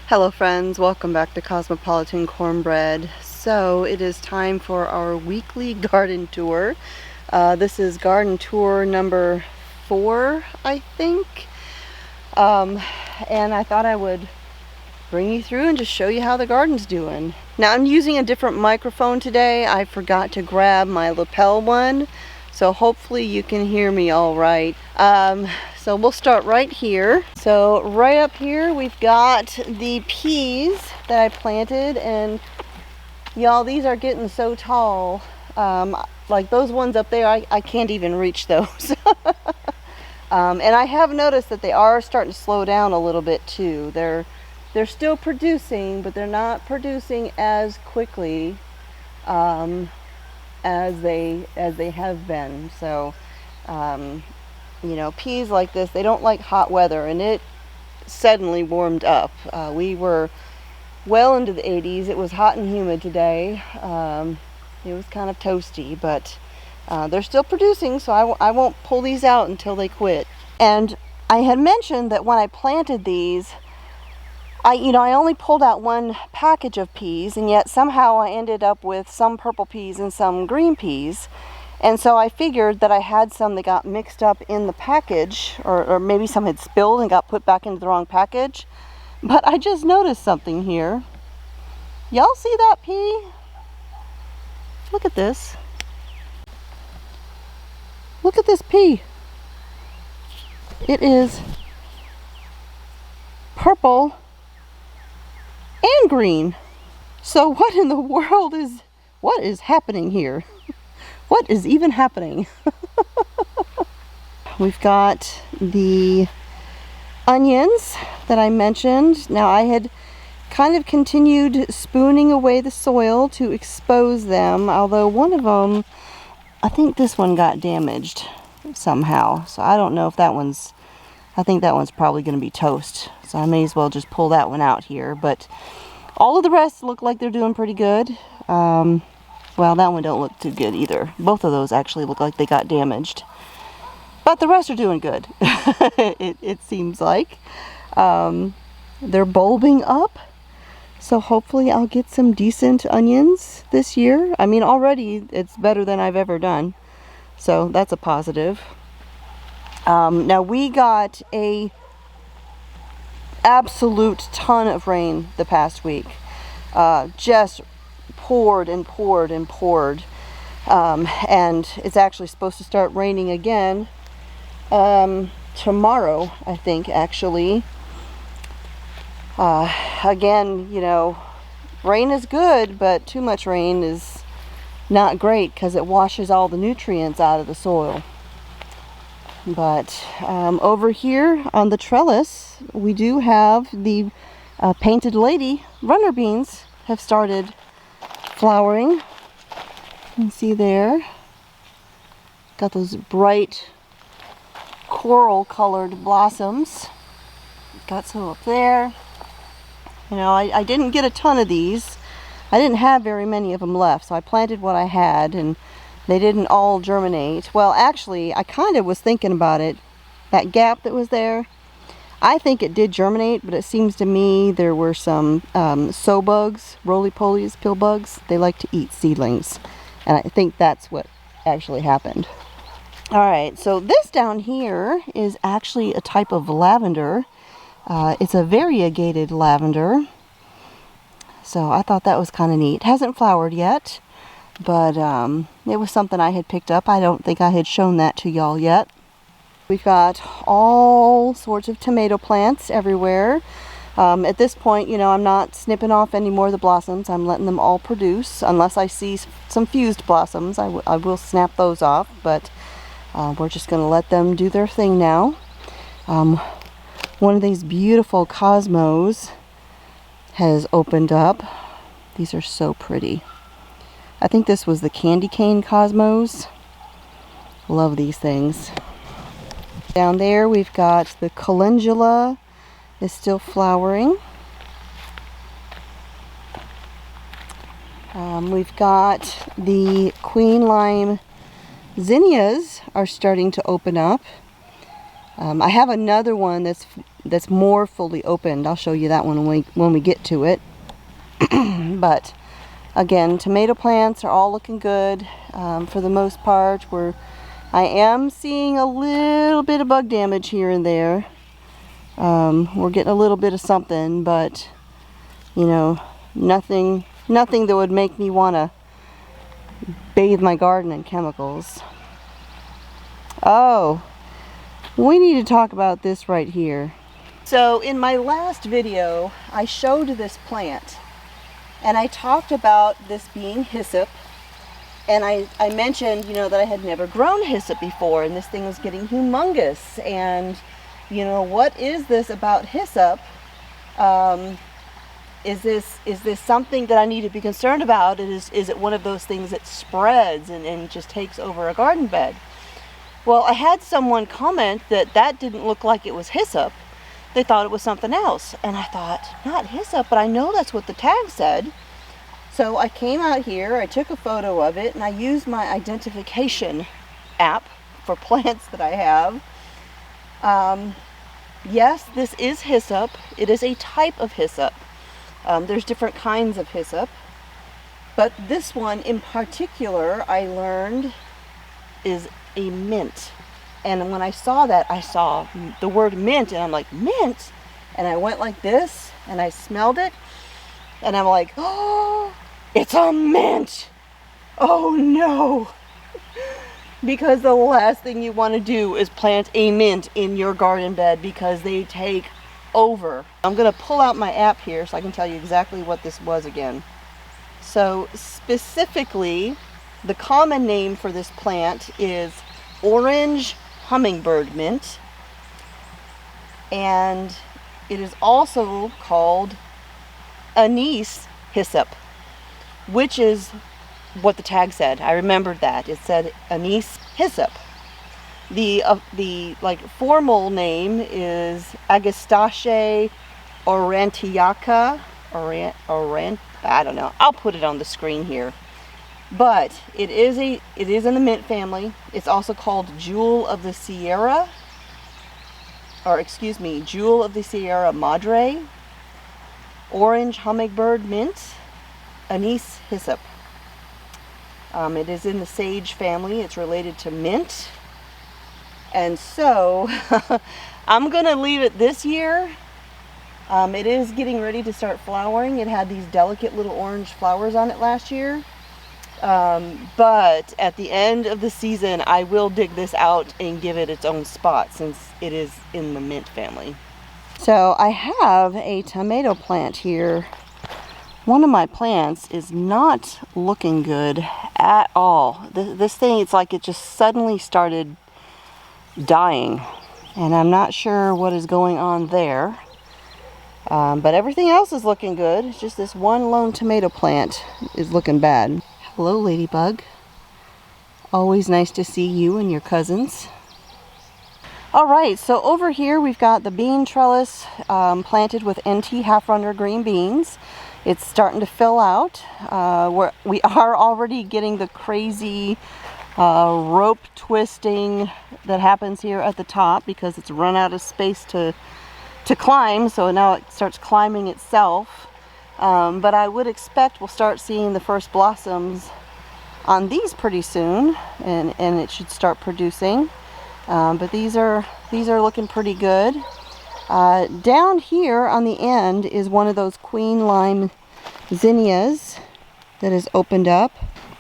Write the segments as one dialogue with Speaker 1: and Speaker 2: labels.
Speaker 1: Hello friends, welcome back to Cosmopolitan Cornbread. So it is time for our weekly garden tour. This is garden tour number 4, I think. And I thought I would bring you through and just show you how the garden's doing. Now I'm using a different microphone today. I forgot to grab my lapel one, so hopefully you can hear me all right. So we'll start right here. So right up here we've got the peas that I planted, and y'all, these are getting so tall. Like those ones up there, I can't even reach those. And I have noticed that they are starting to slow down a little bit too. They're still producing, but they're not producing as quickly as they have been. So you know, peas like this, they don't like hot weather, and it suddenly warmed up. We were well into the 80s. It was hot and humid today. It was kind of toasty, but they're still producing, so I won't pull these out until they quit. And I had mentioned that when I planted these, I only pulled out one package of peas, and yet somehow I ended up with some purple peas and some green peas. And so I figured that I had some that got mixed up in the package, or maybe some had spilled and got put back into the wrong package. But I just noticed something here. Y'all see that pea? Look at this. Look at this pea. It is purple and green. So what in the world what is happening here? What is even happening? We've got the onions that I mentioned. Now I had kind of continued spooning away the soil to expose them, although one of them, I think this one got damaged somehow. So I don't know if I think that one's probably going to be toast. So I may as well just pull that one out here. But all of the rest look like they're doing pretty good. Well, that one don't look too good either. Both of those actually look like they got damaged. But the rest are doing good. it seems like. They're bulbing up. So hopefully I'll get some decent onions this year. I mean, already it's better than I've ever done. So that's a positive. Now we got a absolute ton of rain the past week. Just poured and poured and poured, and it's actually supposed to start raining again tomorrow, I think, actually. Again, you know, rain is good, but too much rain is not great because it washes all the nutrients out of the soil. But over here on the trellis, we do have the painted lady runner beans have started flowering. You can see there, got those bright coral colored blossoms. Got some up there. You know, I didn't get a ton of these. I didn't have very many of them left, so I planted what I had, and they didn't all germinate. Well, actually, I kind of was thinking about it. That gap that was there, I think it did germinate, but it seems to me there were some sow bugs, roly-polies, pill bugs. They like to eat seedlings, and I think that's what actually happened. All right, so this down here is actually a type of lavender. It's a variegated lavender, so I thought that was kind of neat. Hasn't flowered yet, but it was something I had picked up. I don't think I had shown that to y'all yet. We've got all sorts of tomato plants everywhere. At this point, you know, I'm not snipping off any more of the blossoms. I'm letting them all produce. Unless I see some fused blossoms, I will snap those off. But we're just going to let them do their thing now. One of these beautiful cosmos has opened up. These are so pretty. I think this was the candy cane cosmos. Love these things. Down there we've got the calendula is still flowering. We've got the queen lime zinnias are starting to open up. I have another one that's more fully opened. I'll show you that one when we get to it. But again, tomato plants are all looking good for the most part. I am seeing a little bit of bug damage here and there. We're getting a little bit of something, but you know, nothing that would make me want to bathe my garden in chemicals. Oh, we need to talk about this right here. So in my last video, I showed this plant, and I talked about this being hyssop, and I mentioned, you know, that I had never grown hyssop before, and this thing was getting humongous, and you know, what is this about hyssop? Is this something that I need to be concerned about? Is it one of those things that spreads and just takes over a garden bed? Well, I had someone comment that didn't look like it was hyssop. They thought it was something else. And I thought, not hyssop, but I know that's what the tag said. So I came out here, I took a photo of it, and I used my identification app for plants that I have. Yes, this is hyssop. It is a type of hyssop. There's different kinds of hyssop. But this one in particular, I learned, is a mint. And when I saw that, I saw the word mint, and I'm like, mint? And I went like this, and I smelled it, and I'm like, oh, it's a mint! Oh no! Because the last thing you want to do is plant a mint in your garden bed, because they take over. I'm going to pull out my app here so I can tell you exactly what this was again. So specifically, the common name for this plant is orange hummingbird mint, and it is also called anise hyssop, which is what the tag said. I remembered that. It said anise hyssop. The like formal name is Agastache aurantiaca. I don't know. I'll put it on the screen here. But it is in the mint family. It's also called Jewel of the Sierra, or excuse me, Jewel of the Sierra Madre, orange hummingbird mint, anise hyssop. It is in the sage family. It's related to mint. And so I'm gonna leave it this year. It is getting ready to start flowering. It had these delicate little orange flowers on it last year. But at the end of the season, I will dig this out and give it its own spot, since it is in the mint family. So I have a tomato plant here. One of my plants is not looking good at all. This thing, it's like it just suddenly started dying, and I'm not sure what is going on there. But everything else is looking good. It's just this one lone tomato plant is looking bad. Hello, Ladybug. Always nice to see you and your cousins. Alright, so over here we've got the bean trellis planted with NT half-runner green beans. It's starting to fill out. We are already getting the crazy rope twisting that happens here at the top, because it's run out of space to climb, so now it starts climbing itself. But I would expect we'll start seeing the first blossoms on these pretty soon, and it should start producing. But these are looking pretty good. Down here on the end is one of those queen lime zinnias that is opened up.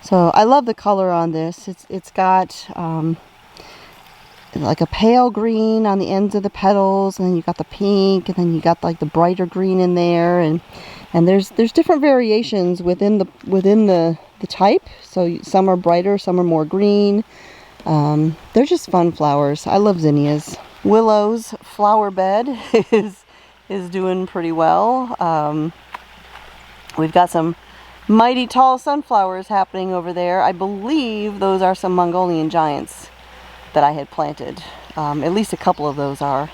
Speaker 1: So I love the color on this. It's got like a pale green on the ends of the petals, and then you got the pink, and then you got like the brighter green in there, and there's different variations within the type. So some are brighter, some are more green. They're just fun flowers. I love zinnias. Willow's flower bed is doing pretty well. We've got some mighty tall sunflowers happening over there. I believe those are some Mongolian giants that I had planted. At least a couple of those are.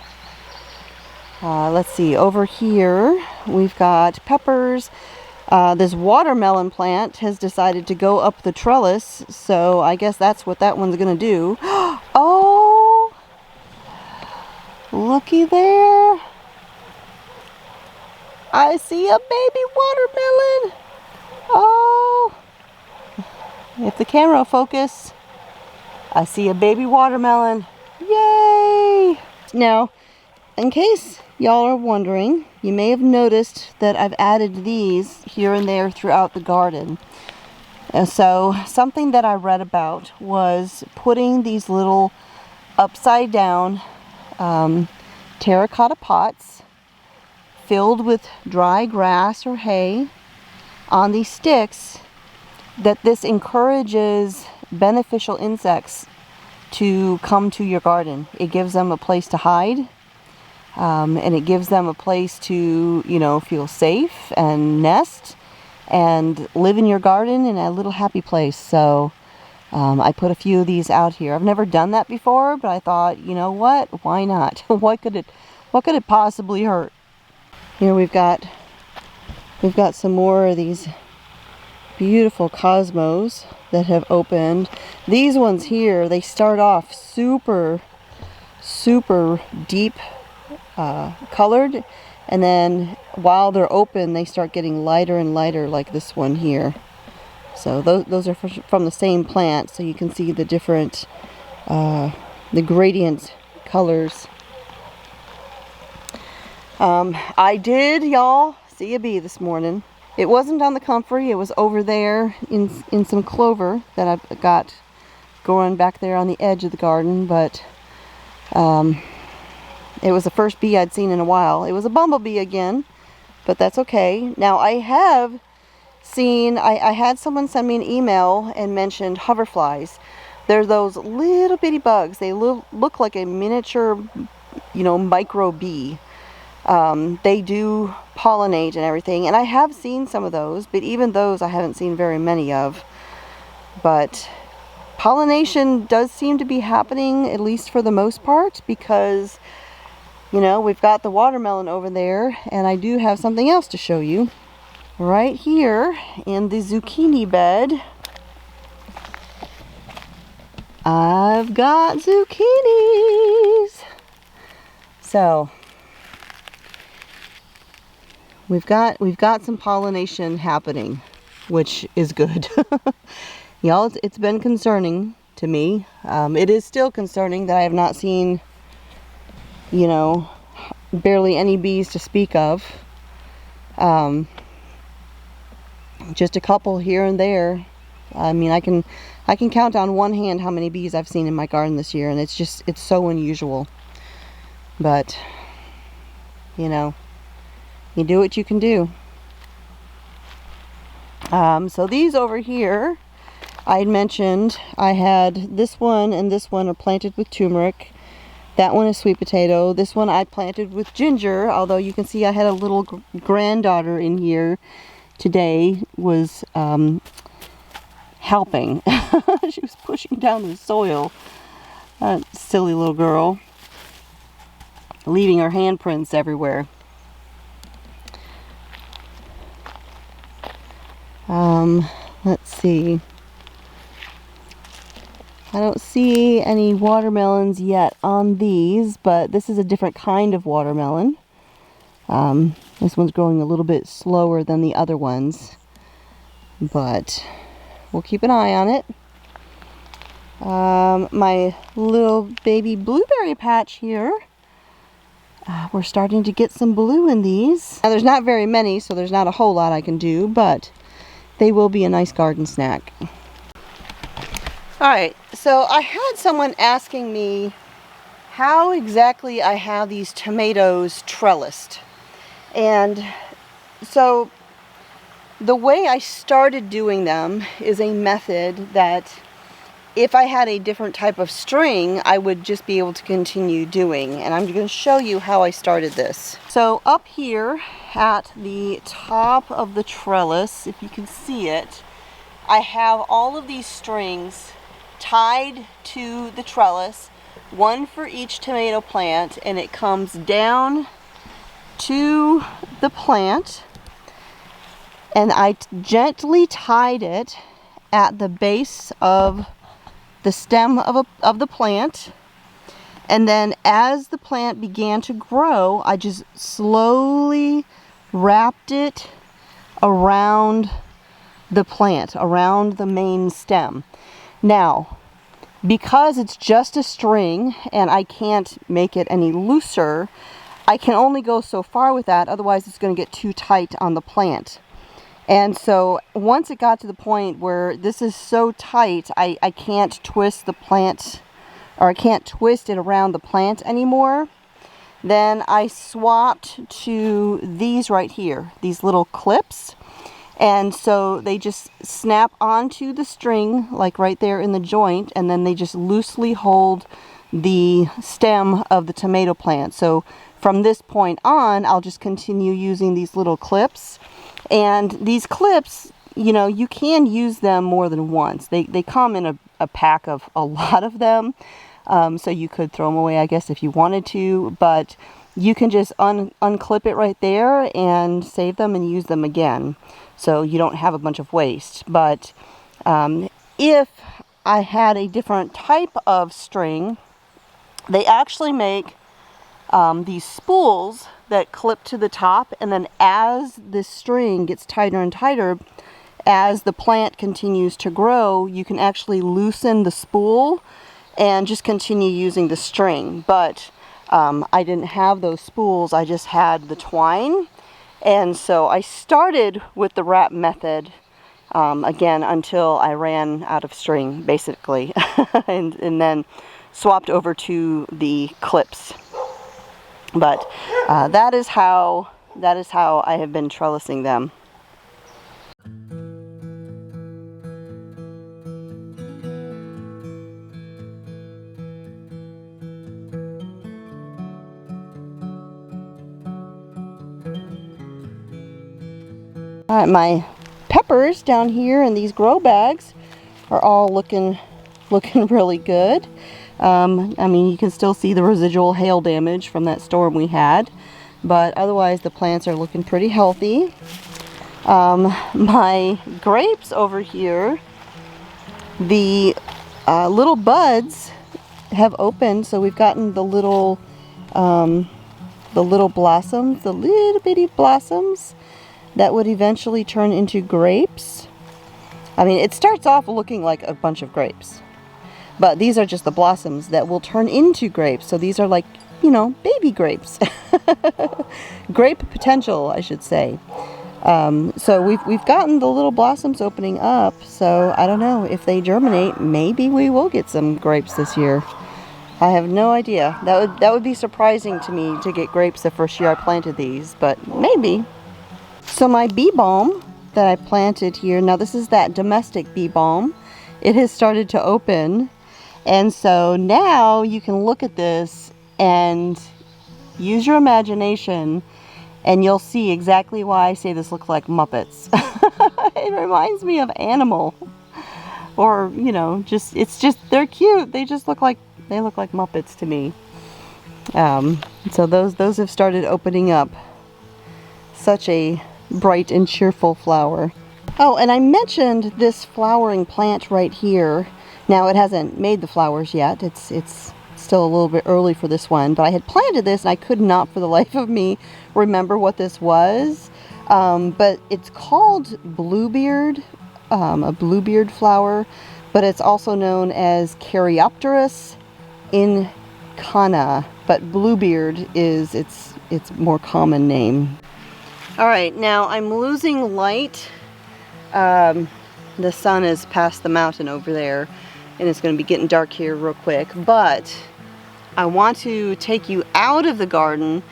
Speaker 1: Let's see, over here we've got peppers. This watermelon plant has decided to go up the trellis, so I guess that's what that one's gonna do. Oh, Looky there. I see a baby watermelon. Oh, if the camera will focus, I see a baby watermelon. Yay! Now, in case y'all are wondering, you may have noticed that I've added these here and there throughout the garden. And so something that I read about was putting these little upside down terracotta pots filled with dry grass or hay on these sticks, that this encourages beneficial insects to come to your garden. It gives them a place to hide, and it gives them a place to, you know, feel safe and nest and live in your garden in a little happy place. So I put a few of these out here. I've never done that before, but I thought, you know what? Why not? What could it possibly hurt? Here we've got some more of these beautiful cosmos that have opened. These ones here, they start off super deep colored, and then while they're open they start getting lighter and lighter, like this one here. So those are from the same plant, so you can see the different the gradient colors. I did, y'all, see a bee this morning. It wasn't on the comfrey, it was over there in some clover that I've got growing back there on the edge of the garden, but it was the first bee I'd seen in a while. It was a bumblebee again, but that's okay. Now I have seen, I had someone send me an email and mentioned hoverflies. They're those little bitty bugs. They look like a miniature, you know, micro bee. They do pollinate and everything, and I have seen some of those, but even those I haven't seen very many of. But pollination does seem to be happening, at least for the most part, because, you know, we've got the watermelon over there, and I do have something else to show you. Right here in the zucchini bed, I've got zucchinis. So we've got some pollination happening, which is good. Y'all, it's been concerning to me. It is still concerning that I have not seen, you know, barely any bees to speak of. Just a couple here and there. I mean, I can count on one hand how many bees I've seen in my garden this year, and it's so unusual. But, you know, you do what you can do. So these over here, I had mentioned I had this one and this one are planted with turmeric. That one is sweet potato. This one I planted with ginger, although you can see I had a little granddaughter in here today, was helping. She was pushing down the soil. Silly little girl. Leaving her handprints everywhere. Let's see. I don't see any watermelons yet on these, but this is a different kind of watermelon. This one's growing a little bit slower than the other ones, but we'll keep an eye on it. My little baby blueberry patch here, we're starting to get some blue in these. Now there's not very many, so there's not a whole lot I can do, but they will be a nice garden snack. Alright, so I had someone asking me how exactly I have these tomatoes trellised. And so the way I started doing them is a method that if I had a different type of string, I would just be able to continue doing. And I'm going to show you how I started this. So up here at the top of the trellis, if you can see it, I have all of these strings tied to the trellis, one for each tomato plant, and it comes down to the plant, and I gently tied it at the base of the stem of the plant, And then as the plant began to grow, I just slowly wrapped it around the plant, around the main stem. Now, because it's just a string and I can't make it any looser, I can only go so far with that, otherwise it's going to get too tight on the plant. And so once it got to the point where this is so tight, I can't twist the plant, or I can't twist it around the plant anymore, then I swapped to these right here, these little clips. And so they just snap onto the string, like right there in the joint, and then they just loosely hold the stem of the tomato plant. So from this point on, I'll just continue using these little clips. And these clips, you know, you can use them more than once. They come in a pack of a lot of them. So you could throw them away, I guess, if you wanted to. But you can just unclip it right there and save them and use them again. So you don't have a bunch of waste. But if I had a different type of string, they actually make these spools that clip to the top, and then as this string gets tighter and tighter, as the plant continues to grow, you can actually loosen the spool and just continue using the string. But I didn't have those spools, I just had the twine. And so I started with the wrap method again until I ran out of string, basically, and then swapped over to the clips. But that is how I have been trellising them. All right, my peppers down here in these grow bags are all looking really good. I mean, you can still see the residual hail damage from that storm we had, but otherwise the plants are looking pretty healthy. My grapes over here, the little buds have opened, so we've gotten the little blossoms, the little bitty blossoms that would eventually turn into grapes. I mean, it starts off looking like a bunch of grapes, but these are just the blossoms that will turn into grapes. So these are like, you know, baby grapes. Grape potential, I should say. So we've gotten the little blossoms opening up. So I don't know, if they germinate, maybe we will get some grapes this year. I have no idea. That would be surprising to me to get grapes the first year I planted these, but maybe. So my bee balm that I planted here, now this is that domestic bee balm. It has started to open. And so now you can look at this and use your imagination, and you'll see exactly why I say this looks like Muppets. It reminds me of Animal. Or, you know, they're cute. They look like Muppets to me. So those have started opening up. Such a bright and cheerful flower. Oh, and I mentioned this flowering plant right here. Now it hasn't made the flowers yet. It's still a little bit early for this one, but I had planted this and I could not for the life of me remember what this was. But it's called Bluebeard, a Bluebeard flower, but it's also known as Caryopteris incana, but Bluebeard is its more common name. All right, now I'm losing light. The sun is past the mountain over there, and it's going to be getting dark here real quick, but I want to take you out of the garden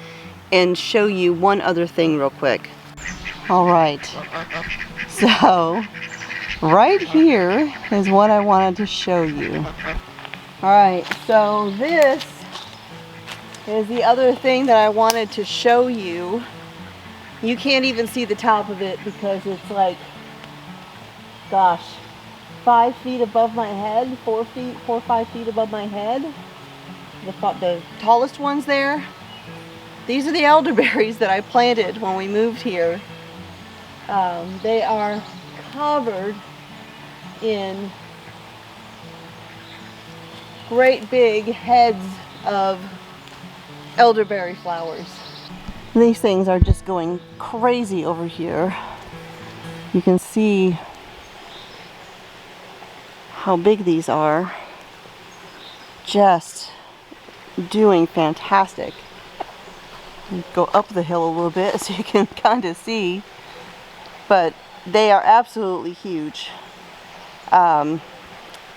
Speaker 1: and show you one other thing real quick. All right, so right here is what I wanted to show you. All right, so this is the other thing that I wanted to show you. You can't even see the top of it because it's like, gosh, 5 feet above my head, 4 or 5 feet above my head. The tallest ones there. These are the elderberries that I planted when we moved here. They are covered in great big heads of elderberry flowers. These things are just going crazy over here. You can see how big these are. Just doing fantastic. Go up the hill a little bit so you can kind of see, but they are absolutely huge. I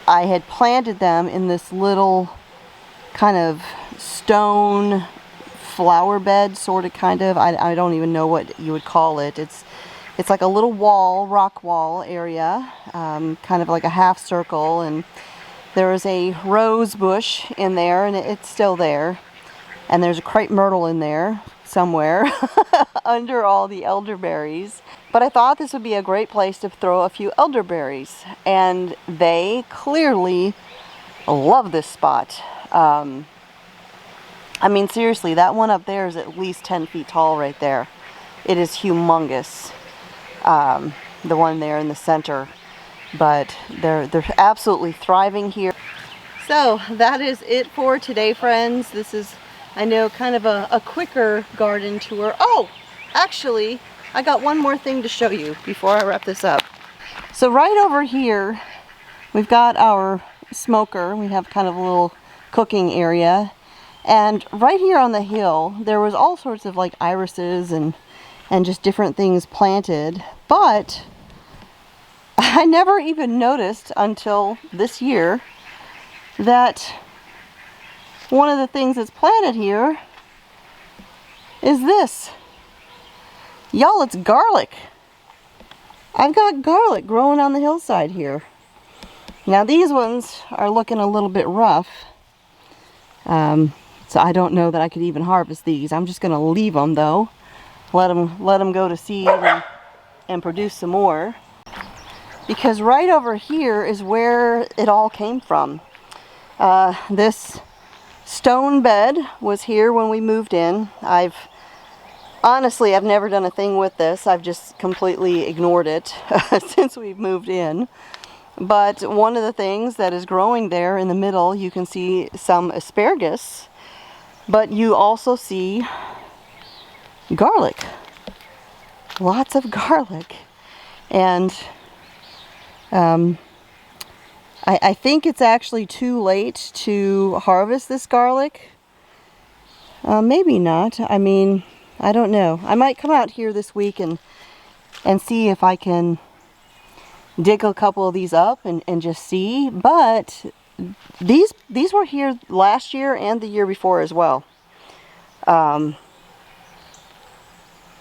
Speaker 1: had planted them in this little kind of stone flower bed, sort of, kind of. I don't even know what you would call it. It's like a little wall, rock wall area, kind of like a half circle, and there is a rose bush in there, and it's still there. And there's a crepe myrtle in there somewhere under all the elderberries. But I thought this would be a great place to throw a few elderberries, and they clearly love this spot. I mean, seriously, that one up there is at least 10 feet tall right there. It is humongous, the one there in the center. But they're absolutely thriving here. So that is it for today, friends. This is, I know, kind of a quicker garden tour. Oh, actually, I got one more thing to show you before I wrap this up. So right over here, we've got our smoker. We have kind of a little cooking area. And right here on the hill, there was all sorts of like irises and just different things planted. But I never even noticed until this year that one of the things that's planted here is this. Y'all, it's garlic. I've got garlic growing on the hillside here. Now these ones are looking a little bit rough. So I don't know that I could even harvest these. I'm just going to leave them though. Let them go to seed and produce some more. Because right over here is where it all came from. This stone bed was here when we moved in. Honestly, I've never done a thing with this. I've just completely ignored it since we've moved in. But one of the things that is growing there in the middle, you can see some asparagus, but you also see garlic. Lots of garlic. And I think it's actually too late to harvest this garlic. Maybe not. I mean, I don't know. I might come out here this week and see if I can dig a couple of these up and just see. But these were here last year and the year before as well.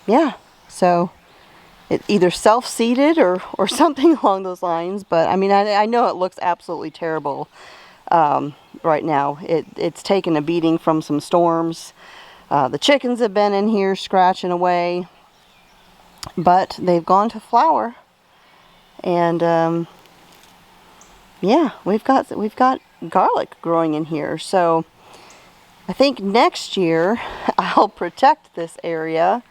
Speaker 1: Yeah, so it either self-seeded or something along those lines. But I mean, I know it looks absolutely terrible right now. It's taken a beating from some storms. The chickens have been in here scratching away, but they've gone to flower. And yeah, we've got garlic growing in here. So I think next year I'll protect this area,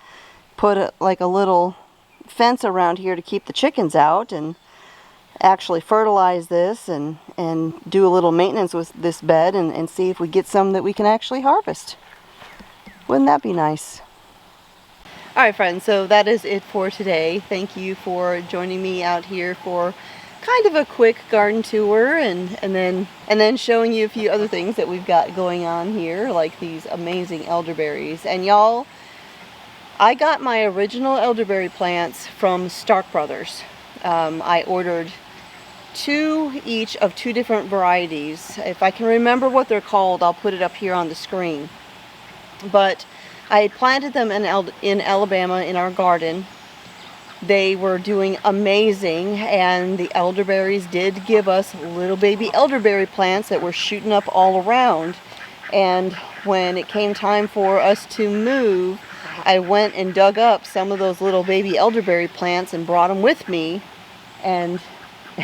Speaker 1: put like a little fence around here to keep the chickens out, and actually fertilize this and do a little maintenance with this bed and see if we get some that we can actually harvest. Wouldn't that be nice? Alright friends, so that is it for today. Thank you for joining me out here for kind of a quick garden tour and then showing you a few other things that we've got going on here, like these amazing elderberries. And y'all, I got my original elderberry plants from Stark Brothers. I ordered 2 each of 2 different varieties. If I can remember what they're called, I'll put it up here on the screen. But I had planted them in Alabama in our garden. They were doing amazing, and the elderberries did give us little baby elderberry plants that were shooting up all around. And when it came time for us to move, I went and dug up some of those little baby elderberry plants and brought them with me. And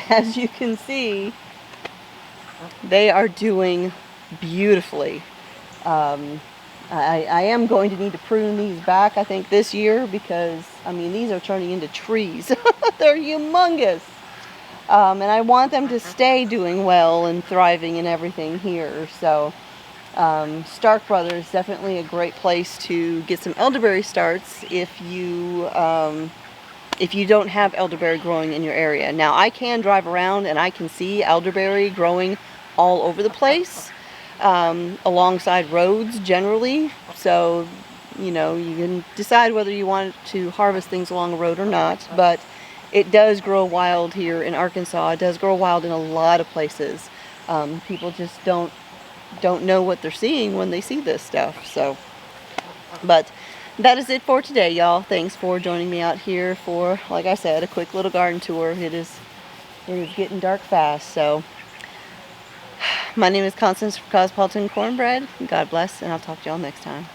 Speaker 1: as you can see, they are doing beautifully. I am going to need to prune these back, I think, this year, because, I mean, these are turning into trees. They're humongous. And I want them to stay doing well and thriving and everything here. So Stark Brothers, definitely a great place to get some elderberry starts if you don't have elderberry growing in your area. Now, I can drive around and I can see elderberry growing all over the place, alongside roads generally. So, you know, you can decide whether you want to harvest things along a road or not. But it does grow wild here in Arkansas. It does grow wild in a lot of places. People just don't know what they're seeing when they see this stuff. So, but that is it for today, y'all. Thanks for joining me out here for, like I said, a quick little garden tour. It is getting dark fast. So my name is Constance from Cosmopolitan Cornbread. God bless, and I'll talk to y'all next time.